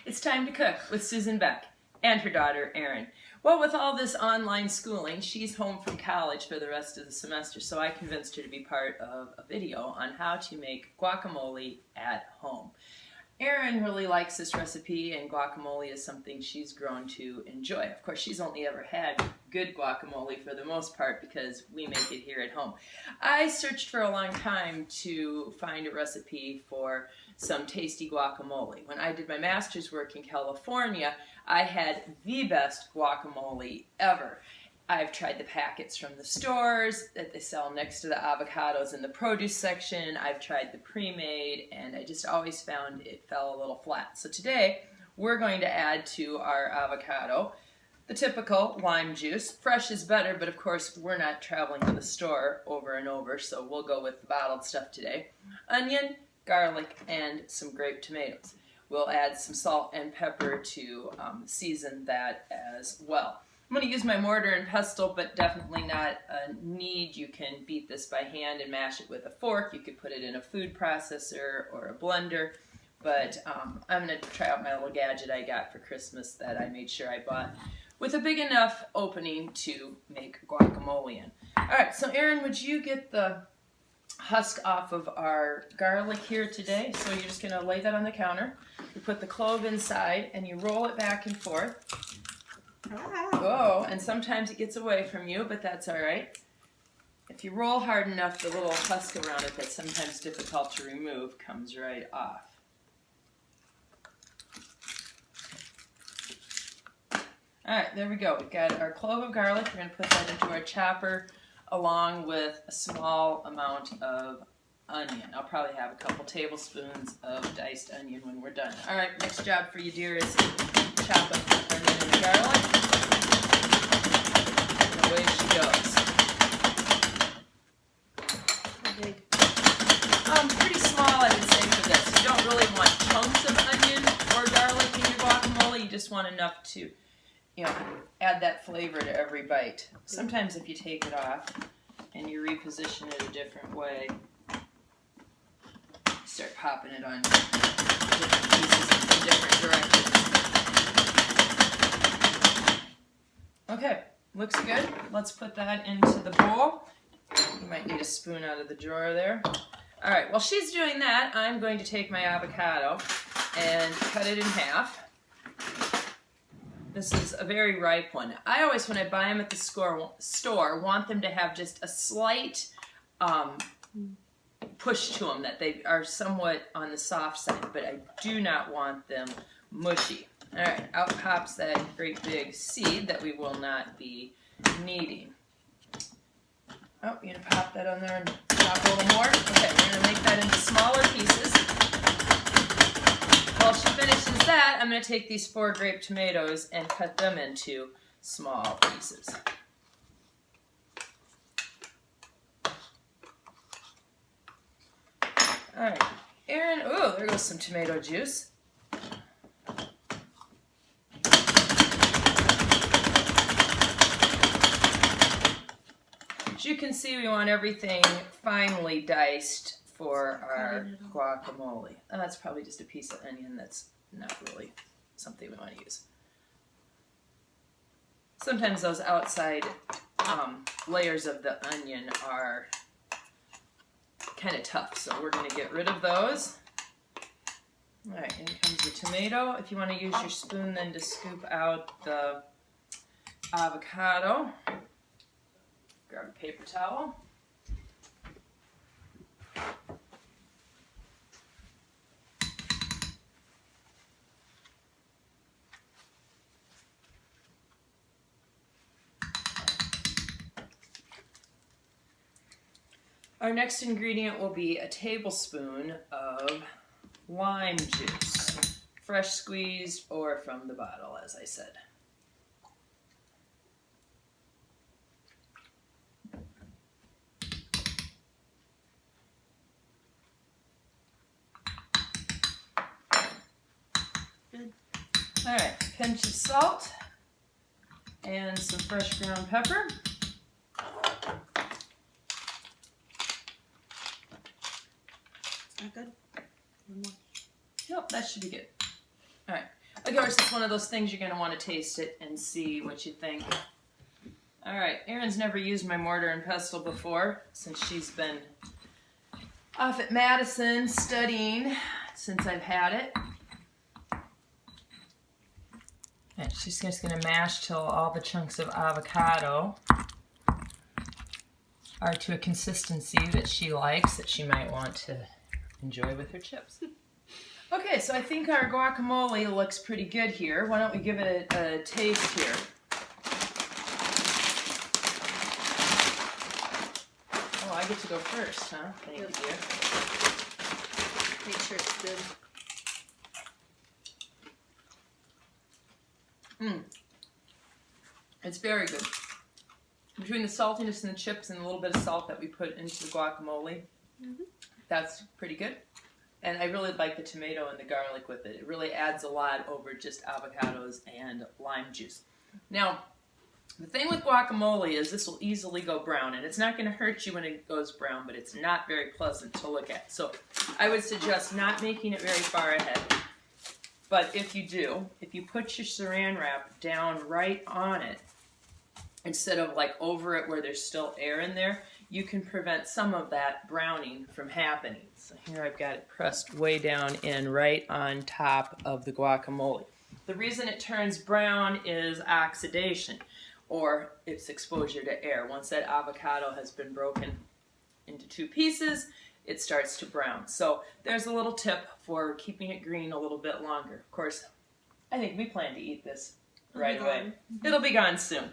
It's time to cook with Susan Beck and her daughter Erin. Well, with all this online schooling, she's home from college for the rest of the semester, so I convinced her to be part of a video on how to make guacamole at home. Erin really likes this recipe, and guacamole is something she's grown to enjoy. Of course, she's only ever had good guacamole for the most part because we make it here at home. I searched for a long time to find a recipe for some tasty guacamole. When I did my master's work in California, I had the best guacamole ever. I've tried the packets from the stores that they sell next to the avocados in the produce section. I've tried the pre-made, and I just always found it fell a little flat. So today, we're going to add to our avocado the typical lime juice. Fresh is better, but of course, we're not traveling to the store over and over, so we'll go with the bottled stuff today. Onion, garlic, and some grape tomatoes. We'll add some salt and pepper to season that as well. I'm going to use my mortar and pestle, but definitely not a need. You can beat this by hand and mash it with a fork. You could put it in a food processor or a blender, but I'm going to try out my little gadget I got for Christmas that I made sure I bought with a big enough opening to make guacamole in. Alright, so Erin, would you get the husk off of our garlic here today? So you're just going to lay that on the counter. You put the clove inside and you roll it back and forth. Oh, and sometimes it gets away from you, but that's all right. If you roll hard enough, the little husk around it that's sometimes difficult to remove comes right off. All right, there we go. We've got our clove of garlic. We're going to put that into our chopper along with a small amount of onion. I'll probably have a couple tablespoons of diced onion when we're done. All right, next job for you, dear, is chop up the onion and the garlic. And away she goes. Pretty small, I would say, for this. You don't really want chunks of onion or garlic in your guacamole. You just want enough to, add that flavor to every bite. Sometimes if you take it off and you reposition it a different way, start popping it on different pieces in different directions. Okay, looks good. Let's put that into the bowl. You might need a spoon out of the drawer there. All right, while she's doing that, I'm going to take my avocado and cut it in half. This is a very ripe one. I always, when I buy them at the store, want them to have just a slight push to them, that they are somewhat on the soft side, but I do not want them mushy. All right, out pops that great big seed that we will not be needing. Oh, you're going to pop that on there and chop a little more? Okay, we're going to make that into smaller pieces. While she finishes that, I'm going to take these 4 grape tomatoes and cut them into small pieces. All right, Erin, ooh, there goes some tomato juice. As you can see, we want everything finely diced for our guacamole. And that's probably just a piece of onion. That's not really something we want to use. Sometimes those outside layers of the onion are kind of tough, so we're going to get rid of those. All right, in comes the tomato. If you want to use your spoon then to scoop out the avocado, grab a paper towel. Our next ingredient will be a tablespoon of lime juice, fresh squeezed or from the bottle, as I said. Good. All right, pinch of salt and some fresh ground pepper. Is that good? One more. Nope, that should be good. All right. Of course, it's one of those things you're going to want to taste it and see what you think. All right, Erin's never used my mortar and pestle before since she's been off at Madison studying since I've had it. And she's just going to mash till all the chunks of avocado are to a consistency that she likes, that she might want to enjoy with her chips. Okay, so I think our guacamole looks pretty good here. Why don't we give it a taste here? Oh, I get to go first, huh? Thank you. Make sure it's good. It's very good. Between the saltiness and the chips and a little bit of salt that we put into the guacamole, that's pretty good. And I really like the tomato and the garlic with it. It really adds a lot over just avocados and lime juice. Now, the thing with guacamole is this will easily go brown, and it's not going to hurt you when it goes brown, but it's not very pleasant to look at. So I would suggest not making it very far ahead. But if you do, if you put your saran wrap down right on it, instead of like over it where there's still air in there, you can prevent some of that browning from happening. So here I've got it pressed way down in right on top of the guacamole. The reason it turns brown is oxidation, or its exposure to air. Once that avocado has been broken into two pieces, it starts to brown. So there's a little tip for keeping it green a little bit longer. Of course, I think we plan to eat this right away. It'll be gone soon.